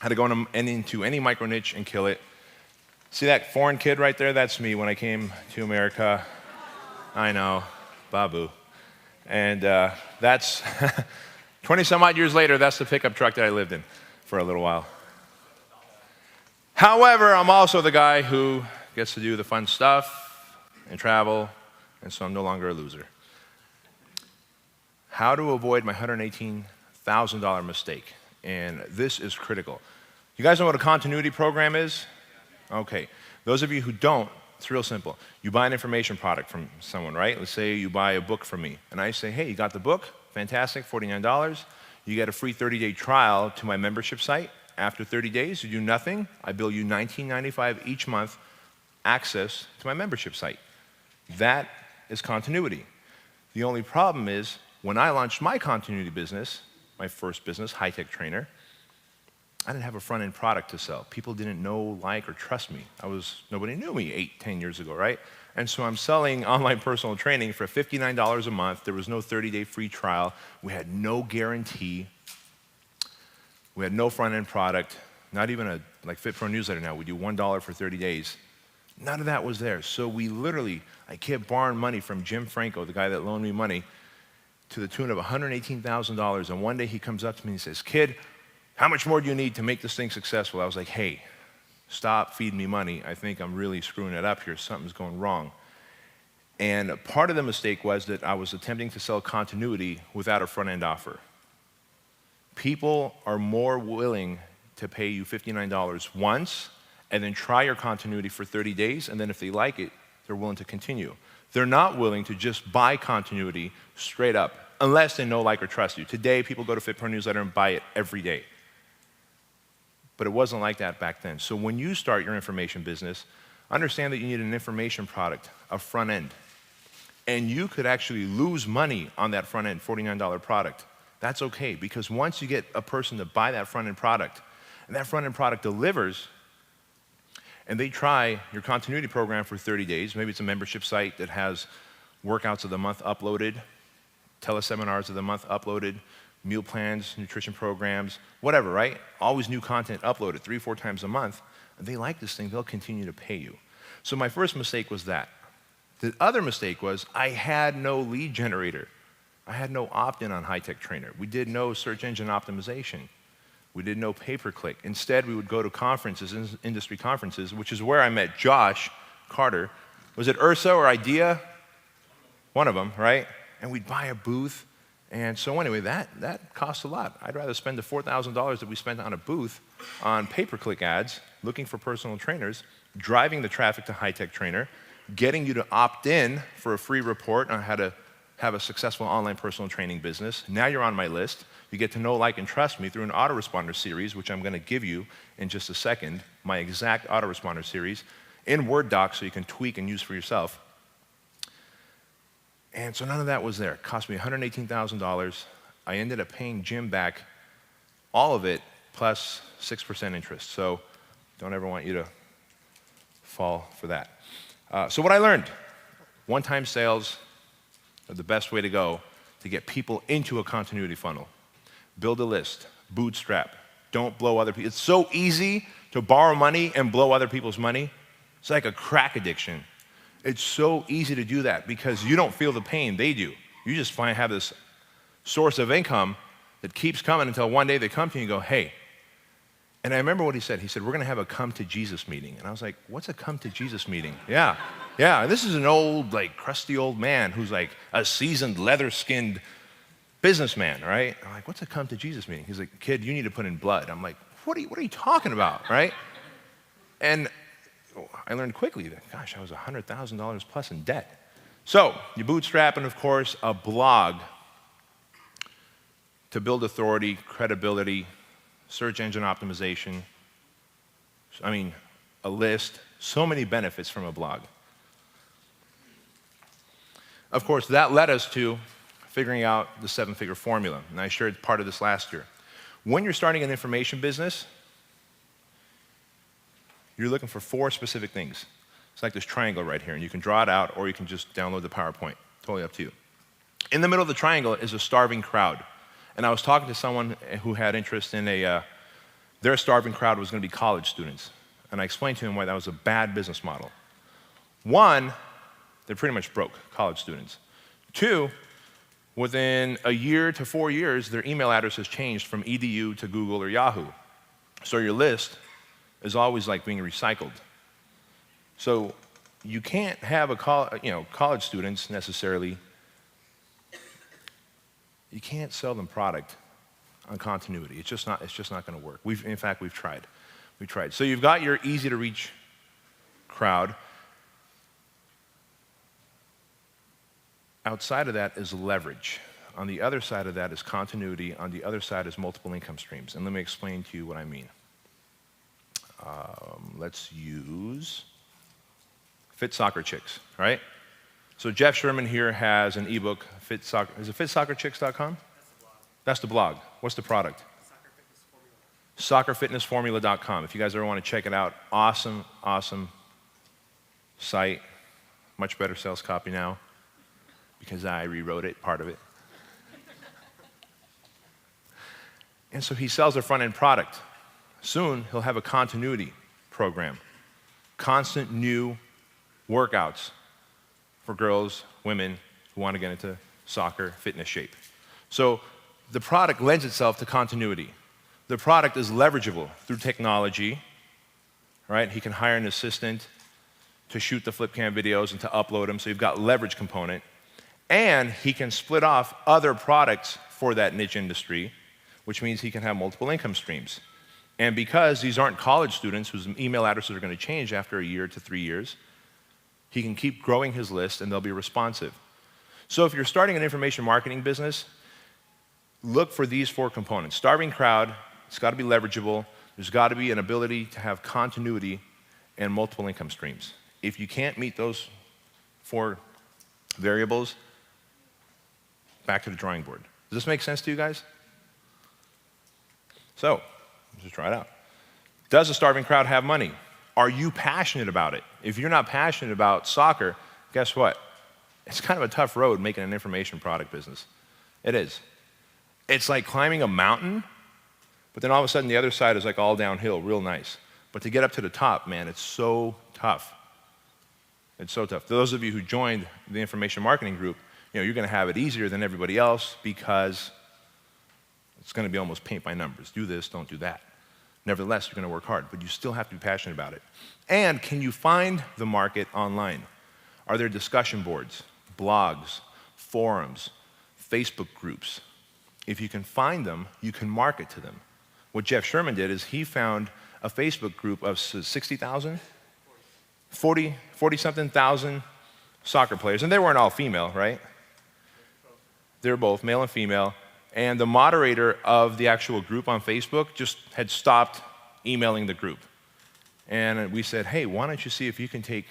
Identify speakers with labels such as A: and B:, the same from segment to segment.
A: How to go into any micro niche and kill it. See that foreign kid right there? That's me when I came to America. I know, Babu. And that's 20 some odd years later, that's the pickup truck that I lived in for a little while. However, I'm also the guy who gets to do the fun stuff and travel, and so I'm no longer a loser. How to avoid my $118,000 mistake, and this is critical. You guys know what a continuity program is? Okay. Those of you who don't, it's real simple. You buy an information product from someone, right? Let's say you buy a book from me, and I say, hey, you got the book? Fantastic, $49. You get a free 30-day trial to my membership site. After 30 days, you do nothing. I bill you $19.95 each month access to my membership site. That is continuity. The only problem is, when I launched my continuity business, my first business, High Tech Trainer, I didn't have a front-end product to sell. People didn't know, like, or trust me. Nobody knew me 8, 10 years ago, right? And so I'm selling online personal training for $59 a month. There was no 30-day free trial. We had no guarantee. We had no front-end product, not even a FitPro newsletter now. We do $1 for 30 days. None of that was there. So I kept borrowing money from Jim Franco, the guy that loaned me money, to the tune of $118,000. And one day he comes up to me and he says, kid, how much more do you need to make this thing successful? I was like, hey, stop feeding me money. I think I'm really screwing it up here. Something's going wrong. And part of the mistake was that I was attempting to sell continuity without a front-end offer. People are more willing to pay you $59 once and then try your continuity for 30 days, and then if they like it, they're willing to continue. They're not willing to just buy continuity straight up unless they know, like, or trust you. Today, people go to FitPro Newsletter and buy it every day. But it wasn't like that back then. So when you start your information business, understand that you need an information product, a front end. And you could actually lose money on that front end, $49 product. That's okay, because once you get a person to buy that front end product, and that front end product delivers, and they try your continuity program for 30 days, maybe it's a membership site that has workouts of the month uploaded, teleseminars of the month uploaded, meal plans, nutrition programs, whatever, right? Always new content uploaded 3 or 4 times a month. And they like this thing, they'll continue to pay you. So my first mistake was that. The other mistake was I had no lead generator. I had no opt-in on High Tech Trainer. We did no search engine optimization. We did no pay-per-click. Instead, we would go to conferences, industry conferences, which is where I met Josh Carter. Was it URSA or IDEA? One of them, right? And we'd buy a booth. And so anyway, that cost a lot. I'd rather spend the $4,000 that we spent on a booth on pay-per-click ads, looking for personal trainers, driving the traffic to High Tech Trainer, getting you to opt in for a free report on how to have a successful online personal training business. Now you're on my list. You get to know, like, and trust me through an autoresponder series, which I'm going to give you in just a second, my exact autoresponder series, in Word doc so you can tweak and use for yourself. And so none of that was there. It cost me $118,000. I ended up paying Jim back all of it plus 6% interest. So don't ever want you to fall for that. So what I learned, one-time sales are the best way to go to get people into a continuity funnel. Build a list, bootstrap, don't blow other people. It's so easy to borrow money and blow other people's money. It's like a crack addiction. It's so easy to do that because you don't feel the pain, they do. You just have this source of income that keeps coming until one day they come to you and go, hey. And I remember what he said. He said, we're going to have a come to Jesus meeting. And I was like, what's a come to Jesus meeting? Yeah. This is an old, crusty old man who's like a seasoned, leather-skinned businessman, right? I'm like, what's a come to Jesus meeting? He's like, kid, you need to put in blood. I'm like, what are you talking about, right? And I learned quickly that, gosh, I was $100,000 plus in debt. So you bootstrap, and of course, a blog to build authority, credibility, search engine optimization, a list, so many benefits from a blog. Of course, that led us to figuring out the 7-figure formula, and I shared part of this last year. When you're starting an information business, you're looking for 4 specific things. It's like this triangle right here, and you can draw it out, or you can just download the PowerPoint. Totally up to you. In the middle of the triangle is a starving crowd. And I was talking to someone who had interest in their starving crowd was going to be college students. And I explained to him why that was a bad business model. One, they're pretty much broke, college students. Two, within a year to 4 years, their email address has changed from edu to Google or Yahoo. So your list is always like being recycled. So you can't have college students necessarily, you can't sell them product on continuity. It's just not going to work. In fact, we've tried. So you've got your easy to reach crowd. Outside of that is leverage. On the other side of that is continuity. On the other side is multiple income streams. And let me explain to you what I mean. Let's use Fit Soccer Chicks, right? So Jeff Sherman here has an ebook, Fit Soccer. Is it fitsoccerchicks.com? That's the blog. What's the product? Soccerfitnessformula.com. If you guys ever want to check it out, awesome site. Much better sales copy now because I rewrote it, part of it. And so he sells a front-end product. Soon, he'll have a continuity program. Constant new workouts for girls, women who want to get into soccer, fitness shape. So the product lends itself to continuity. The product is leverageable through technology, right? He can hire an assistant to shoot the flip cam videos and to upload them, so you've got leverage component. And he can split off other products for that niche industry, which means he can have multiple income streams. And because these aren't college students whose email addresses are going to change after a year to 3 years, he can keep growing his list and they'll be responsive. So if you're starting an information marketing business, look for these 4 components. Starving crowd, it's got to be leverageable. There's got to be an ability to have continuity and multiple income streams. If you can't meet those 4 variables, back to the drawing board. Does this make sense to you guys? So, let's just try it out. Does a starving crowd have money? Are you passionate about it? If you're not passionate about soccer, guess what? It's kind of a tough road making an information product business. It is. It's like climbing a mountain, but then all of a sudden the other side is like all downhill, real nice. But to get up to the top, man, it's so tough. It's so tough. Those of you who joined the information marketing group, you're going to have it easier than everybody else because it's going to be almost paint by numbers. Do this, don't do that. Nevertheless, you're going to work hard, but you still have to be passionate about it. And can you find the market online? Are there discussion boards, blogs, forums, Facebook groups? If you can find them, you can market to them. What Jeff Sherman did is he found a Facebook group of 60,000, 40-something thousand soccer players, and they weren't all female, right? They were both male and female. And the moderator of the actual group on Facebook just had stopped emailing the group. And we said, hey, why don't you see if you can take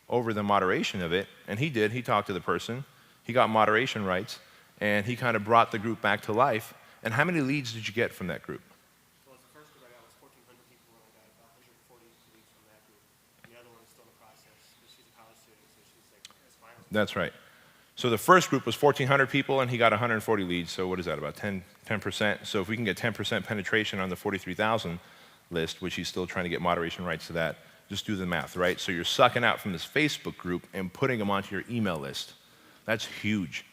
A: over the moderation of it? And he did. He talked to the person. He got moderation rights. And he kind of brought the group back to life. And how many leads did you get from that group?
B: Well, the first group I got was 1,400 people, and I got about 140 leads from that group. And the other one is still in the process. She's a college student, so she's like, it's fine.
A: That's right. So the first group was 1,400 people, and he got 140 leads. So what is that, about 10%? So if we can get 10% penetration on the 43,000 list, which he's still trying to get moderation rights to that, just do the math, right? So you're sucking out from this Facebook group and putting them onto your email list. That's huge.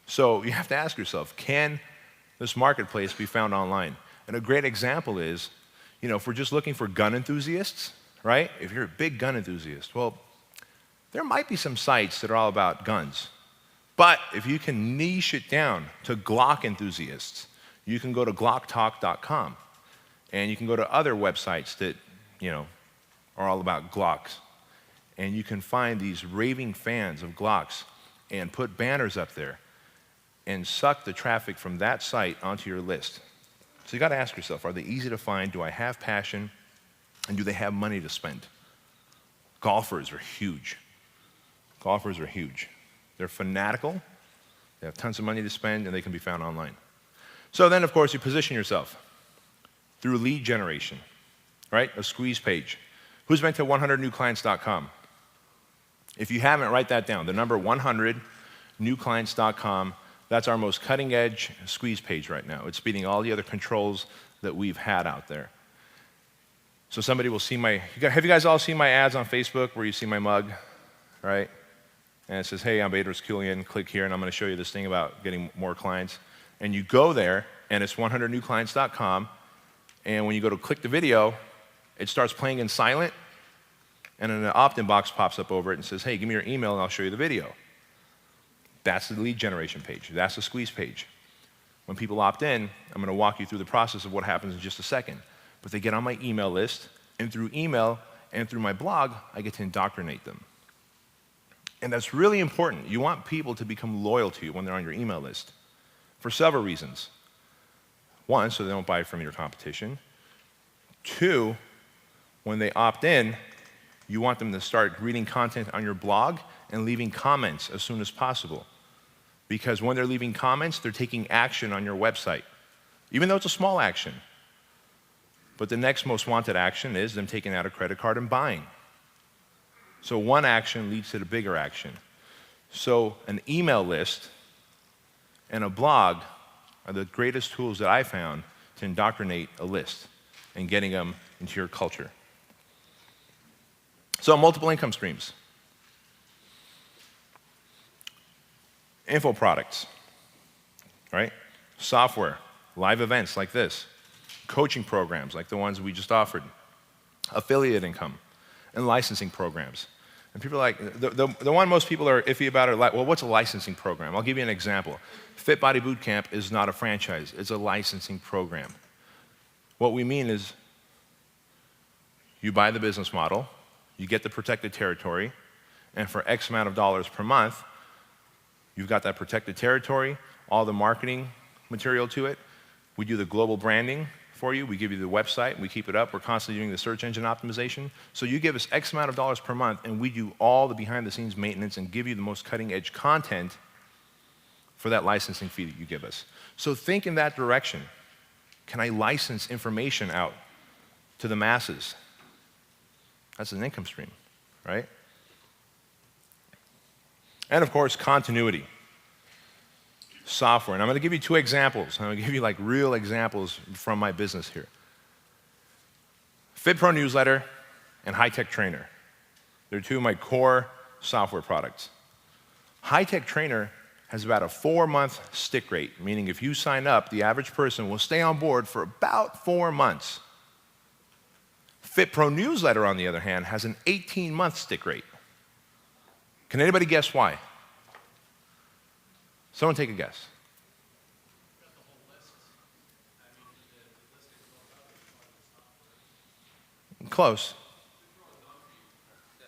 A: So you have to ask yourself, can this marketplace be found online? And a great example is, if we're just looking for gun enthusiasts, right? If you're a big gun enthusiast, well, there might be some sites that are all about guns. But if you can niche it down to Glock enthusiasts, you can go to glocktalk.com. And you can go to other websites that, are all about Glocks. And you can find these raving fans of Glocks and put banners up there and suck the traffic from that site onto your list. So you got to ask yourself, are they easy to find? Do I have passion? And do they have money to spend? Golfers are huge. Golfers are huge. They're fanatical, they have tons of money to spend, and they can be found online. So then, of course, you position yourself through lead generation, right? A squeeze page. Who's been to 100newclients.com? If you haven't, write that down. The number 100newclients.com, that's our most cutting-edge squeeze page right now. It's beating all the other controls that we've had out there. So somebody will see have you guys all seen my ads on Facebook where you see my mug, right? And it says, hey, I'm Bedros Keuilian, click here and I'm gonna show you this thing about getting more clients. And you go there and it's 100newclients.com, and when you go to click the video, it starts playing in silent, and then an opt-in box pops up over it and says, hey, give me your email and I'll show you the video. That's the lead generation page. That's the squeeze page. When people opt in, I'm gonna walk you through the process of what happens in just a second. But they get on my email list, and through email and through my blog, I get to indoctrinate them. And that's really important. You want people to become loyal to you when they're on your email list for several reasons. One, so they don't buy from your competition. Two, when they opt in, you want them to start reading content on your blog and leaving comments as soon as possible. Because when they're leaving comments, they're taking action on your website, even though it's a small action. But the next most wanted action is them taking out a credit card and buying. So one action leads to the bigger action. So an email list and a blog are the greatest tools that I found to indoctrinate a list and getting them into your culture. So multiple income streams. Info products, right? Software, live events like this, coaching programs like the ones we just offered, affiliate income, and licensing programs. And people are like, the one most people are iffy about are like, well, what's a licensing program? I'll give you an example. Fit Body Bootcamp is not a franchise, it's a licensing program. What we mean is you buy the business model, you get the protected territory, and for X amount of dollars per month, you've got that protected territory, all the marketing material to it. We do the global branding for you. We give you the website. We keep it up. We're constantly doing the search engine optimization. So you give us X amount of dollars per month, and we do all the behind-the-scenes maintenance and give you the most cutting-edge content for that licensing fee that you give us. So think in that direction. Can I license information out to the masses? That's an income stream, right? And of course, continuity. Software. And I'm going to give you two examples. I'm going to give you like real examples from my business here. FitPro Newsletter and High Tech Trainer. They're two of my core software products. High Tech Trainer has about a 4-month stick rate, meaning if you sign up, the average person will stay on board for about 4 months. FitPro Newsletter, on the other hand, has an 18-month stick rate. Can anybody guess why? Someone take a guess. Close.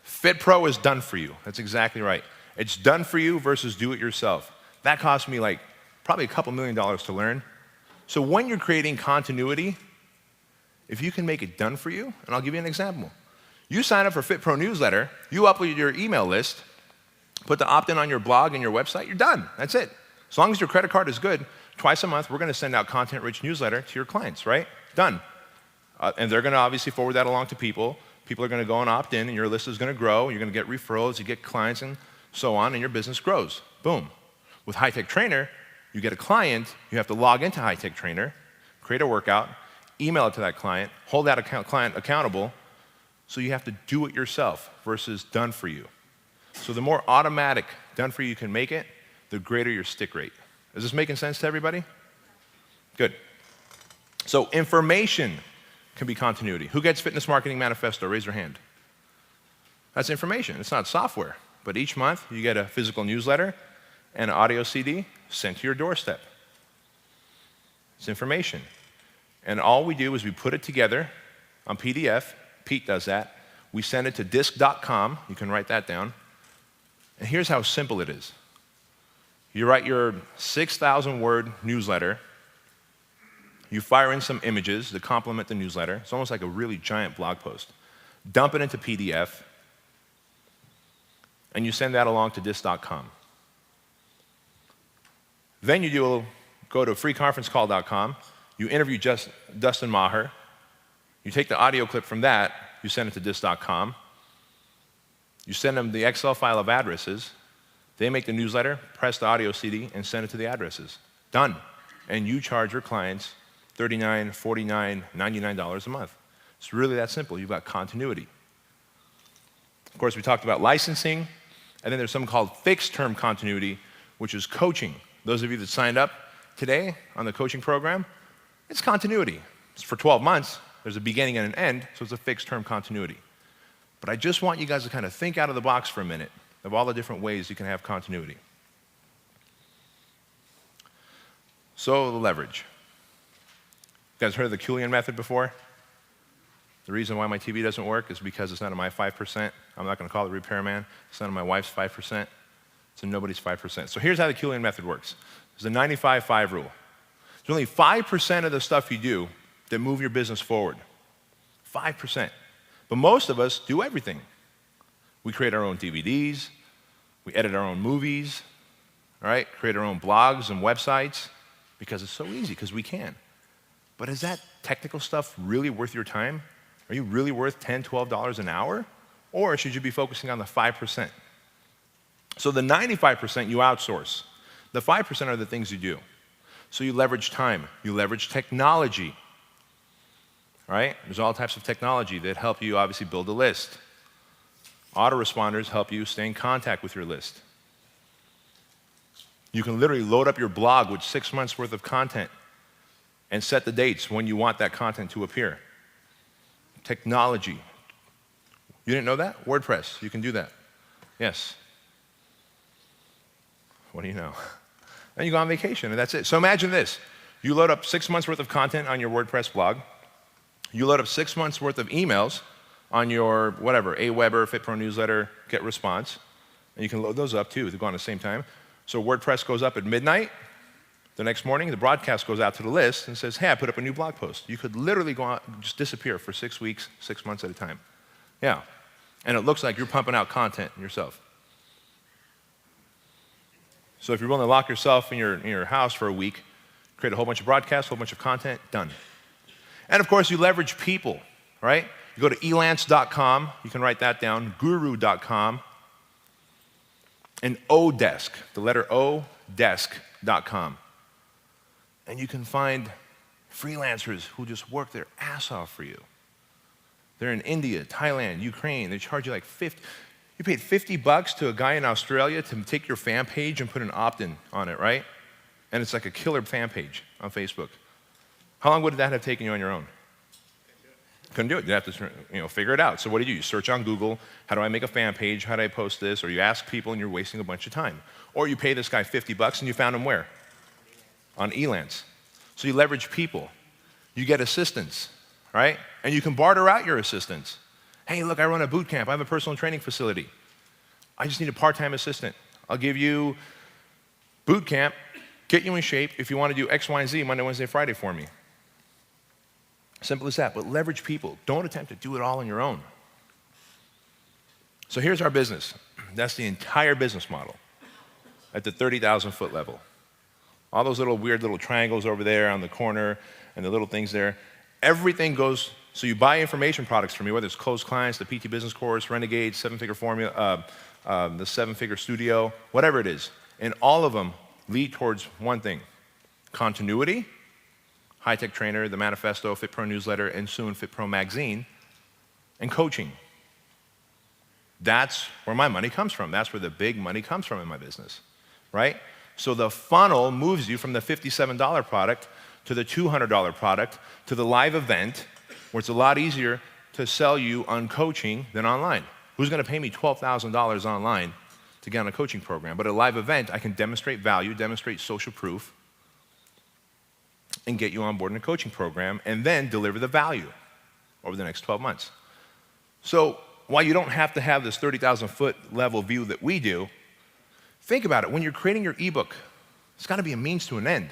A: FitPro is done for you. That's exactly right. It's done for you versus do it yourself. That cost me like probably a couple $1 million to learn. So when you're creating continuity, if you can make it done for you, and I'll give you an example. You sign up for FitPro Newsletter, you upload your email list, put the opt-in on your blog and your website, you're done. That's it. As long as your credit card is good, twice a month, we're going to send out content-rich newsletter to your clients, right? Done. And they're going to obviously forward that along to people. People are going to go and opt in, and your list is going to grow. You're going to get referrals, you get clients, and so on, and your business grows. Boom. With High Tech Trainer, you get a client, you have to log into High Tech Trainer, create a workout, email it to that client, hold that client accountable, so you have to do it yourself versus done for you. So the more automatic done for you can make it, the greater your stick rate. Is this making sense to everybody? Good. So information can be continuity. Who gets Fitness Marketing Manifesto? Raise your hand. That's information. It's not software. But each month, you get a physical newsletter and an audio CD sent to your doorstep. It's information. And all we do is we put it together on PDF. Pete does that. We send it to disc.com. You can write that down. And here's how simple it is. You write your 6,000-word newsletter. You fire in some images to complement the newsletter. It's almost like a really giant blog post. Dump it into PDF, and you send that along to disc.com. Then you go to freeconferencecall.com. You interview Dustin Maher. You take the audio clip from that. You send it to disc.com. You send them the Excel file of addresses. They make the newsletter, press the audio CD, and send it to the addresses. Done. And you charge your clients $39, $49, $99 a month. It's really that simple. You've got continuity. Of course, we talked about licensing, and then there's something called fixed-term continuity, which is coaching. Those of you that signed up today on the coaching program, it's continuity. It's for 12 months. There's a beginning and an end, so it's a fixed-term continuity. But I just want you guys to kind of think out of the box for a minute of all the different ways you can have continuity. So the leverage. You guys heard of the Keuilian method before? The reason why my TV doesn't work is because it's not in my 5%. I'm not going to call it repairman. It's not in my wife's 5%. It's in nobody's 5%. So here's how the Keuilian method works. There's a 95-5 rule. There's only 5% of the stuff you do that move your business forward. 5%. But most of us do everything. We create our own DVDs. We edit our own movies. All right? Create our own blogs and websites because it's so easy, because we can. But is that technical stuff really worth your time? Are you really worth $10, $12 an hour? Or should you be focusing on the 5%? So the 95% you outsource. The 5% are the things you do. So you leverage time. You leverage technology. All right? There's all types of technology that help you obviously build a list. Autoresponders help you stay in contact with your list. You can literally load up your blog with 6 months worth of content and set the dates when you want that content to appear. Technology. You didn't know that? WordPress, you can do that. Yes. What do you know? Then you go on vacation and that's it. So imagine this. You load up 6 months worth of content on your WordPress blog. You load up 6 months worth of emails on your whatever, Aweber, FitPro newsletter, GetResponse. And you can load those up too. They go on at the same time. So WordPress goes up at midnight. The next morning, the broadcast goes out to the list and says, hey, I put up a new blog post. You could literally go out and just disappear for 6 weeks, 6 months at a time. Yeah. And it looks like you're pumping out content yourself. So if you're willing to lock yourself in your house for a week, create a whole bunch of broadcasts, a whole bunch of content, done. And of course, you leverage people, right? You go to elance.com, you can write that down, guru.com, and Odesk, the letter O, desk.com. And you can find freelancers who just work their ass off for you. They're in India, Thailand, Ukraine. They charge you like you paid $50 to a guy in Australia to take your fan page and put an opt-in on it, right? And it's like a killer fan page on Facebook. How long would that have taken you on your own? Couldn't do it. You have to figure it out. So what do? You search on Google, how do I make a fan page? How do I post this? Or you ask people and you're wasting a bunch of time. Or you pay this guy $50 and you found him where? On Elance. So you leverage people. You get assistants, right? And you can barter out your assistants. Hey, look, I run a boot camp. I have a personal training facility. I just need a part-time assistant. I'll give you boot camp, get you in shape if you want to do X, Y, and Z Monday, Wednesday, Friday for me. Simple as that, but leverage people. Don't attempt to do it all on your own. So here's our business. That's the entire business model at the 30,000 foot level. All those little weird little triangles over there on the corner and the little things there, everything goes, so you buy information products from me, whether it's closed clients, the PT business course, Renegade, seven-figure formula, the seven-figure studio, whatever it is. And all of them lead towards one thing, continuity, High-Tech Trainer, the Manifesto, FitPro newsletter, and soon FitPro magazine, and coaching. That's where my money comes from. That's where the big money comes from in my business, right? So the funnel moves you from the $57 product to the $200 product to the live event, where it's a lot easier to sell you on coaching than online. Who's going to pay me $12,000 online to get on a coaching program? But at a live event, I can demonstrate value, demonstrate social proof, and get you on board in a coaching program, and then deliver the value over the next 12 months. So while you don't have to have this 30,000 foot level view that we do, think about it. When you're creating your ebook, it's got to be a means to an end.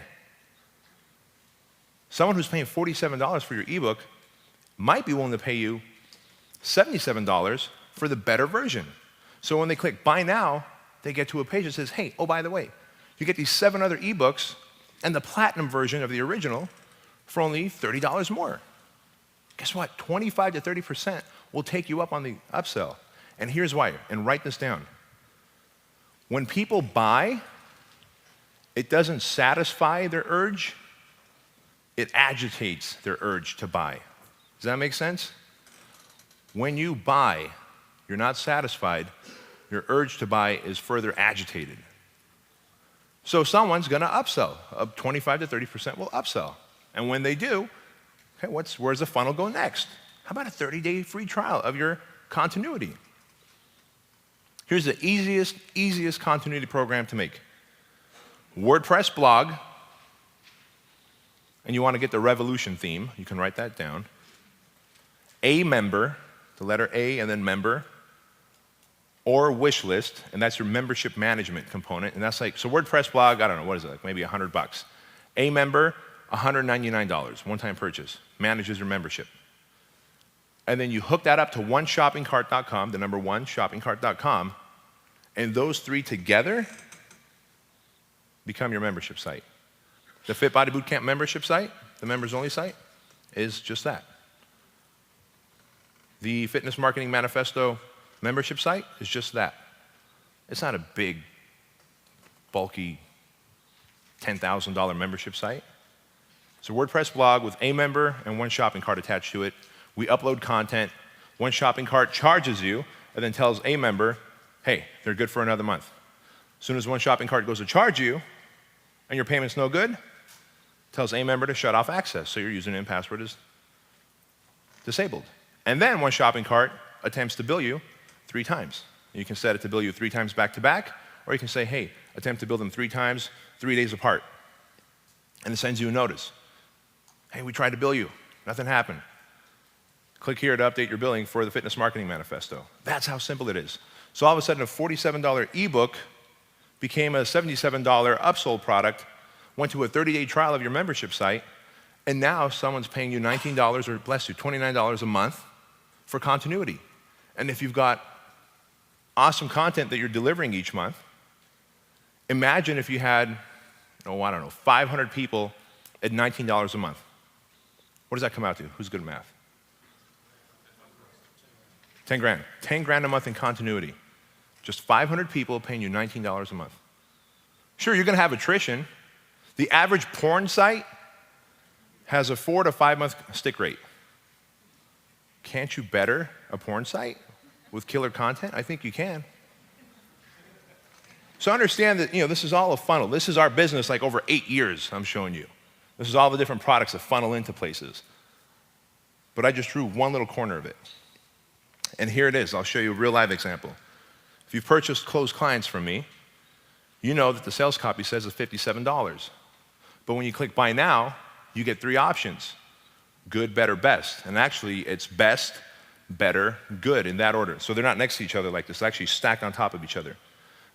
A: Someone who's paying $47 for your ebook might be willing to pay you $77 for the better version. So when they click buy now, they get to a page that says, hey, oh, by the way, you get these 7 other ebooks and the platinum version of the original for only $30 more. Guess what? 25 to 30% will take you up on the upsell. And here's why, and write this down. When people buy, it doesn't satisfy their urge, it agitates their urge to buy. Does that make sense? When you buy, you're not satisfied, your urge to buy is further agitated. So someone's going to upsell. 25 to 30% will upsell. And when they do, okay, where's the funnel go next? How about a 30-day free trial of your continuity? Here's the easiest continuity program to make. WordPress blog, and you want to get the Revolution theme. You can write that down. A member, the letter A and then member, or wish list, and that's your membership management component. And that's like, so WordPress blog, I don't know, what is it, like maybe $100. A member, $199, one-time purchase, manages your membership. And then you hook that up to oneshoppingcart.com, the number one, shoppingcart.com, and those three together become your membership site. The Fit Body Bootcamp membership site, the members only site, is just that. The Fitness Marketing Manifesto membership site is just that. It's not a big, bulky, $10,000 membership site. It's a WordPress blog with a member and one shopping cart attached to it. We upload content. One shopping cart charges you and then tells a member, hey, they're good for another month. As soon as one shopping cart goes to charge you and your payment's no good, tells a member to shut off access so your username and password is disabled. And then one shopping cart attempts to bill you 3 times. You can set it to bill you 3 times back to back, or you can say, hey, attempt to bill them 3 times, 3 days apart. And it sends you a notice. Hey, we tried to bill you. Nothing happened. Click here to update your billing for the Fitness Marketing Manifesto. That's how simple it is. So all of a sudden, a $47 ebook became a $77 upsold product, went to a 30-day trial of your membership site, and now someone's paying you $19, or bless you, $29 a month for continuity. And if you've got awesome content that you're delivering each month, imagine if you had, oh, I don't know, 500 people at $19 a month. What does that come out to? Who's good at math? 10 grand. 10 grand a month in continuity. Just 500 people paying you $19 a month. Sure, you're going to have attrition. The average porn site has a 4 to 5 month stick rate. Can't you better a porn site with killer content? I think you can. So understand that, this is all a funnel. This is our business like over 8 years, I'm showing you. This is all the different products that funnel into places. But I just drew one little corner of it. And here it is. I'll show you a real live example. If you've purchased closed clients from me, you know that the sales copy says it's $57. But when you click Buy Now, you get 3 options. Good, better, best. And actually, it's best, better, good in that order. So they're not next to each other like this. They're actually stacked on top of each other.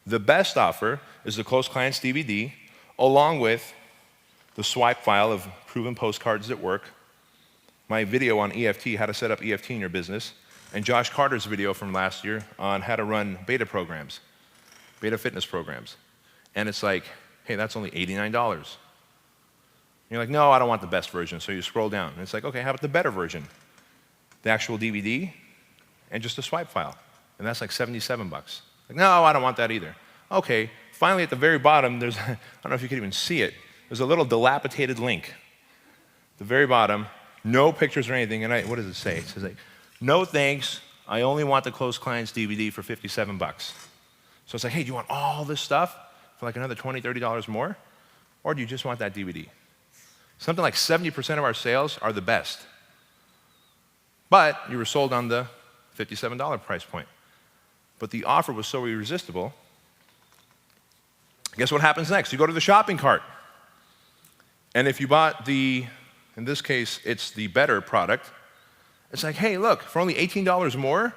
A: The best offer is the Closed Clients DVD, along with the swipe file of proven postcards that work, my video on EFT, how to set up EFT in your business, and Josh Carter's video from last year on how to run beta programs, beta fitness programs. And it's like, hey, that's only $89. You're like, no, I don't want the best version. So you scroll down. And it's like, okay, how about the better version? The actual DVD and just a swipe file. And that's like $77. Like, no, I don't want that either. Okay, finally at the very bottom, there's, I don't know if you can even see it, there's a little dilapidated link. At the very bottom, no pictures or anything. And what does it say? It says like, no thanks, I only want the Closed Clients DVD for $57. So it's like, hey, do you want all this stuff for like another $20, $30 more? Or do you just want that DVD? Something like 70% of our sales are the best. But you were sold on the $57 price point. But the offer was so irresistible. Guess what happens next? You go to the shopping cart. And if you bought in this case, it's the better product, it's like, hey, look, for only $18 more,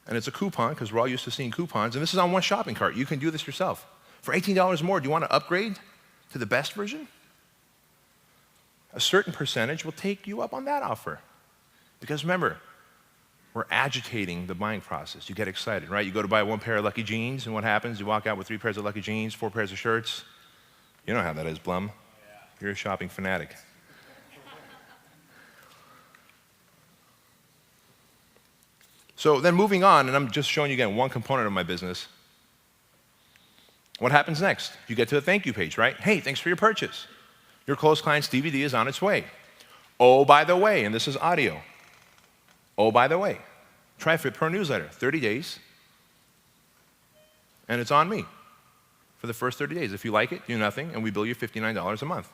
A: and it's a coupon, because we're all used to seeing coupons, and this is on one shopping cart. You can do this yourself. For $18 more, do you want to upgrade to the best version? A certain percentage will take you up on that offer. Because remember, we're agitating the buying process. You get excited, right? You go to buy 1 pair of Lucky Jeans, and what happens? You walk out with 3 pairs of Lucky Jeans, 4 pairs of shirts. You know how that is, Blum. You're a shopping fanatic. So then moving on, and I'm just showing you again one component of my business. What happens next? You get to the thank you page, right? Hey, thanks for your purchase. Your Closed Clients DVD is on its way. Oh, by the way, and this is audio. Oh, by the way, Try Fit Pro newsletter, 30 days, and it's on me for the first 30 days. If you like it, do nothing, and we bill you $59 a month.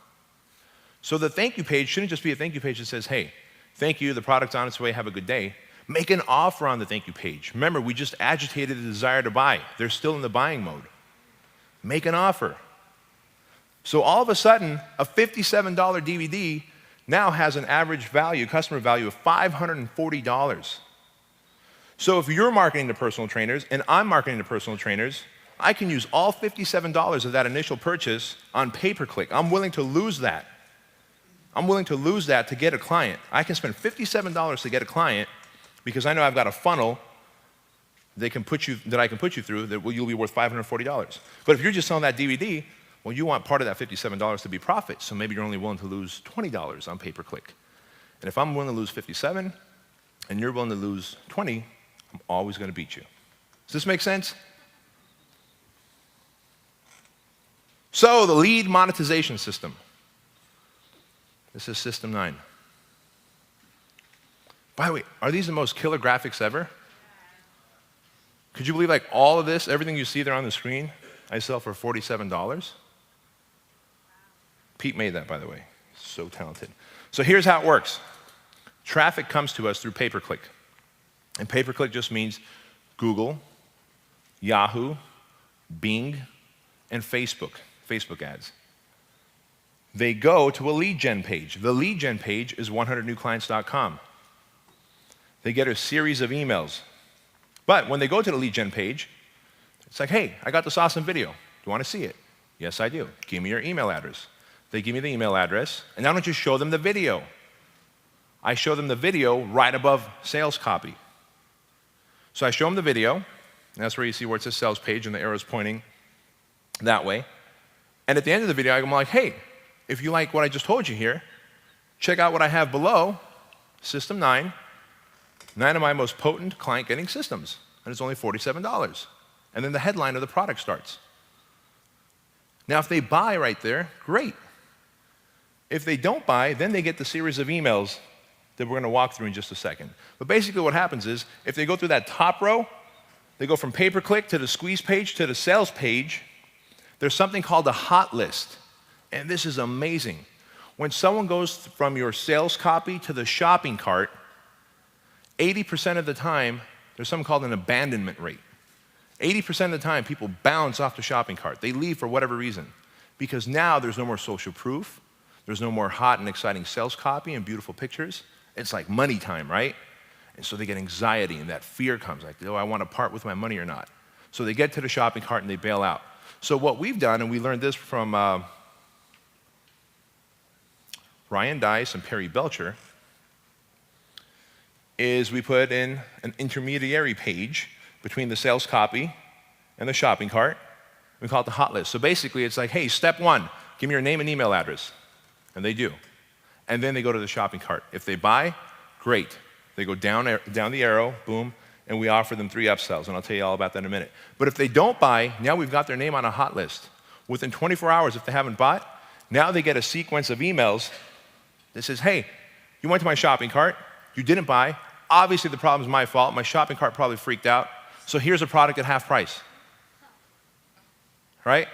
A: So the thank you page shouldn't just be a thank you page that says, hey, thank you, the product's on its way, have a good day. Make an offer on the thank you page. Remember, we just agitated the desire to buy. They're still in the buying mode. Make an offer. So all of a sudden, a $57 DVD now has an average value, customer value of $540. So if you're marketing to personal trainers and I'm marketing to personal trainers, I can use all $57 of that initial purchase on pay-per-click. I'm willing to lose that. I'm willing to lose that to get a client. I can spend $57 to get a client because I know I've got a funnel that I can put you through that you'll be worth $540. But if you're just selling that DVD, well, you want part of that $57 to be profit, so maybe you're only willing to lose $20 on pay-per-click. And if I'm willing to lose $57 and you're willing to lose $20, I'm always going to beat you. Does this make sense? So the lead monetization system. This is system 9. By the way, are these the most killer graphics ever? Could you believe like all of this, everything you see there on the screen, I sell for $47? Pete made that, by the way. So talented. So here's how it works. Traffic comes to us through pay-per-click. And pay-per-click just means Google, Yahoo, Bing, and Facebook ads. They go to a lead gen page. The lead gen page is 100newclients.com. They get a series of emails. But when they go to the lead gen page, it's like, hey, I got this awesome video. Do you want to see it? Yes, I do. Give me your email address. They give me the email address, and I don't just show them the video. I show them the video right above sales copy. So I show them the video, and that's where you see where it says sales page, and the arrow's pointing that way. And at the end of the video, I'm like, hey, if you like what I just told you here, check out what I have below, System 9, 9 of my most potent client-getting systems, and it's only $47. And then the headline of the product starts. Now, if they buy right there, great. If they don't buy, then they get the series of emails that we're going to walk through in just a second. But basically what happens is, if they go through that top row, they go from pay-per-click to the squeeze page to the sales page, there's something called a hot list. And this is amazing. When someone goes from your sales copy to the shopping cart, 80% of the time, there's something called an abandonment rate. 80% of the time, people bounce off the shopping cart. They leave for whatever reason. Because now there's no more social proof. There's no more hot and exciting sales copy and beautiful pictures. It's like money time, right? And so they get anxiety and that fear comes like, oh, I want to part with my money or not. So they get to the shopping cart and they bail out. So what we've done, and we learned this from Ryan Dice and Perry Belcher, is we put in an intermediary page between the sales copy and the shopping cart. We call it the hot list. So basically it's like, hey, step 1, give me your name and email address. And they do. And then they go to the shopping cart. If they buy, great. They go down the arrow, boom, and we offer them 3 upsells, and I'll tell you all about that in a minute. But if they don't buy, now we've got their name on a hot list. Within 24 hours, if they haven't bought, now they get a sequence of emails that says, hey, you went to my shopping cart, you didn't buy, obviously the problem's my fault, my shopping cart probably freaked out, so here's a product at half price. Right?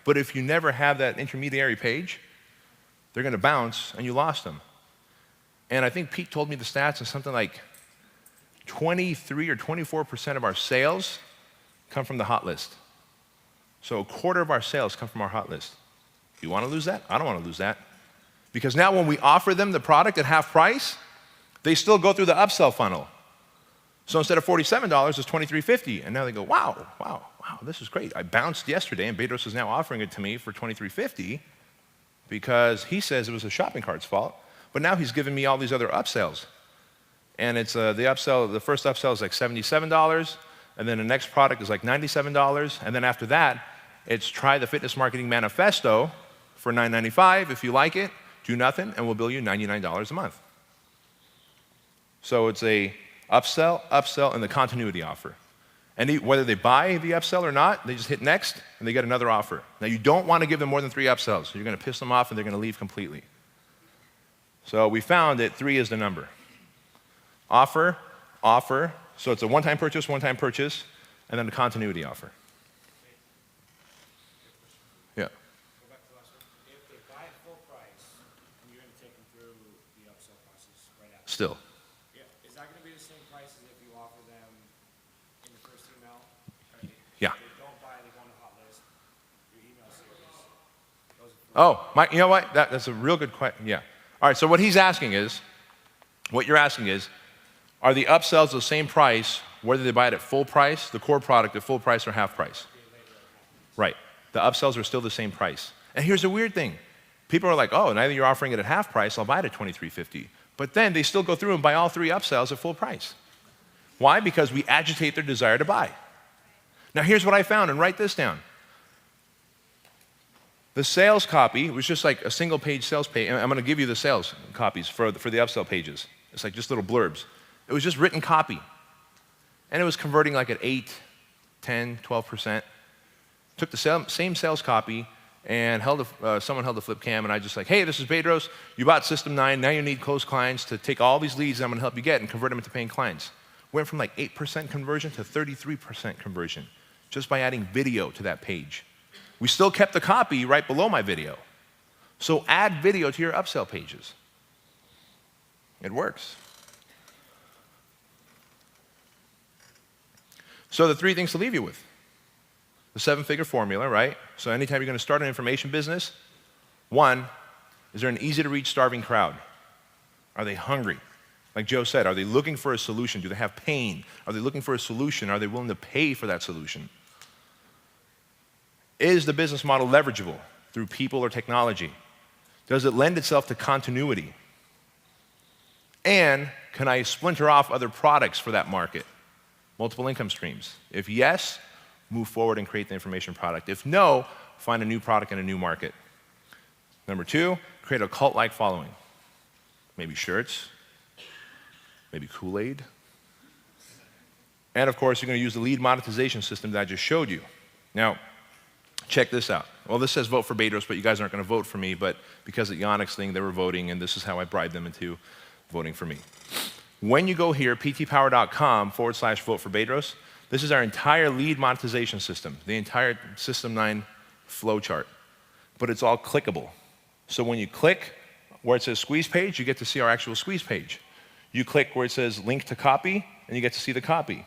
A: But if you never have that intermediary page, they're going to bounce, and you lost them. And I think Pete told me the stats, and something like 23 or 24% of our sales come from the hot list. So a quarter of our sales come from our hot list. You want to lose that? I don't want to lose that. Because now when we offer them the product at half price, they still go through the upsell funnel. So instead of $47, it's $23.50. And now they go, wow, this is great. I bounced yesterday, and Bedros is now offering it to me for $23.50 because he says it was the shopping cart's fault. But now he's giving me all these other upsells. And it's the first upsell is like $77, and then the next product is like $97, and then after that, it's try the Fitness Marketing Manifesto for $9.95. If you like it, do nothing, and we'll bill you $99 a month. So it's a upsell, and the continuity offer. And whether they buy the upsell or not, they just hit next, and they get another offer. Now, you don't want to give them more than 3 upsells. You're going to piss them off, and they're going to leave completely. So we found that 3 is the number. Offer, So it's a one-time purchase, and then a continuity offer. Yeah.
B: Go back to the last one. If they buy at full price, and you're going to take them through the upsell process right after.
A: Still.
B: Yeah. Is that going to be the same price as if you offer them in the first email?
A: Yeah.
B: If they don't buy, they go on the hot list. Your email series.
A: Oh, you know what? That's a real good question. Yeah. All right, so what you're asking is, are the upsells the same price whether they buy it at full price, the core product at full price, or half price? Right. The upsells are still the same price. And here's the weird thing. People are like, oh, now that you're offering it at half price, I'll buy it at $23.50. But then they still go through and buy all 3 upsells at full price. Why? Because we agitate their desire to buy. Now here's what I found, and write this down. The sales copy was just like a single page sales page. And I'm going to give you the sales copies for the upsell pages. It's like just little blurbs. It was just written copy. And it was converting like at 8, 10, 12%. Took the same sales copy and someone held a flip cam, and I just like, hey, this is Bedros. You bought System 9. Now you need closed clients to take all these leads that I'm going to help you get and convert them into paying clients. Went from like 8% conversion to 33% conversion just by adding video to that page. We still kept the copy right below my video. So add video to your upsell pages. It works. So the 3 things to leave you with. The 7-figure formula, right? So anytime you're going to start an information business, 1, is there an easy-to-reach starving crowd? Are they hungry? Like Joe said, are they looking for a solution? Do they have pain? Are they looking for a solution? Are they willing to pay for that solution? Is the business model leverageable through people or technology? Does it lend itself to continuity? And can I splinter off other products for that market? Multiple income streams. If yes, move forward and create the information product. If no, find a new product in a new market. Number 2, create a cult-like following. Maybe shirts, maybe Kool-Aid. And of course, you're going to use the lead monetization system that I just showed you. Now, check this out. Well, this says vote for Bedros, but you guys aren't going to vote for me, but because of Yannick's thing, they were voting, and this is how I bribed them into voting for me. When you go here, ptpower.com/vote for Bedros, this is our entire lead monetization system, the entire System 9 flowchart, but it's all clickable. So when you click where it says squeeze page, you get to see our actual squeeze page. You click where it says link to copy, and you get to see the copy.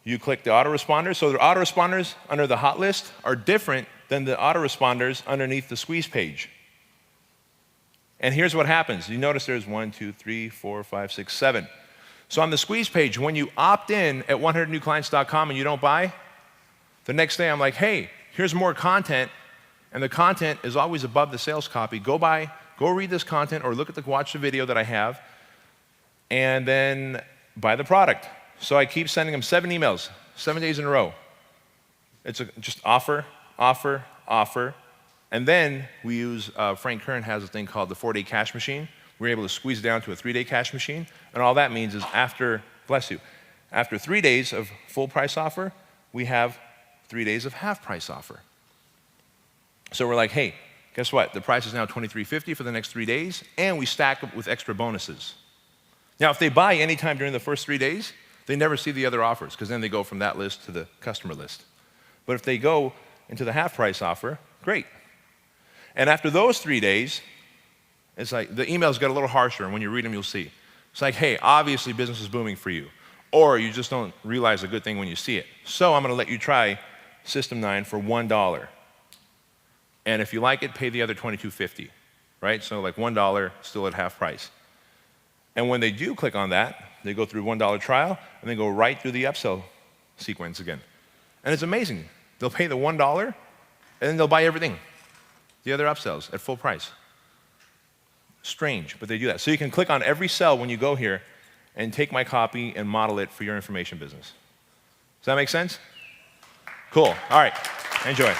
A: You click the autoresponders. So the autoresponders under the hot list are different than the autoresponders underneath the squeeze page. And here's what happens. You notice there's 1, 2, 3, 4, 5, 6, 7. So on the squeeze page, when you opt in at 100newclients.com and you don't buy, the next day I'm like, hey, here's more content, and the content is always above the sales copy. Go read this content or watch the video that I have, and then buy the product. So I keep sending them 7 emails, 7 days in a row. It's just offer, offer, offer. And then we use, Frank Kern has a thing called the 4-day cash machine. We're able to squeeze it down to a 3-day cash machine. And all that means is after 3 days of full price offer, we have 3 days of half price offer. So we're like, hey, guess what? The price is now $23.50 for the next 3 days, and we stack it with extra bonuses. Now, if they buy anytime during the first 3 days, they never see the other offers, because then they go from that list to the customer list. But if they go into the half price offer, great. And after those 3 days, it's like the emails get a little harsher, and when you read them, you'll see. It's like, hey, obviously business is booming for you, or you just don't realize a good thing when you see it. So I'm going to let you try System 9 for $1. And if you like it, pay the other $22.50, right? So like $1 still at half price. And when they do click on that, they go through $1 trial, and they go right through the upsell sequence again. And it's amazing. They'll pay the $1, and then they'll buy everything, the other upsells, at full price. Strange, but they do that. So you can click on every cell when you go here and take my copy and model it for your information business. Does that make sense? Cool. All right. Enjoy.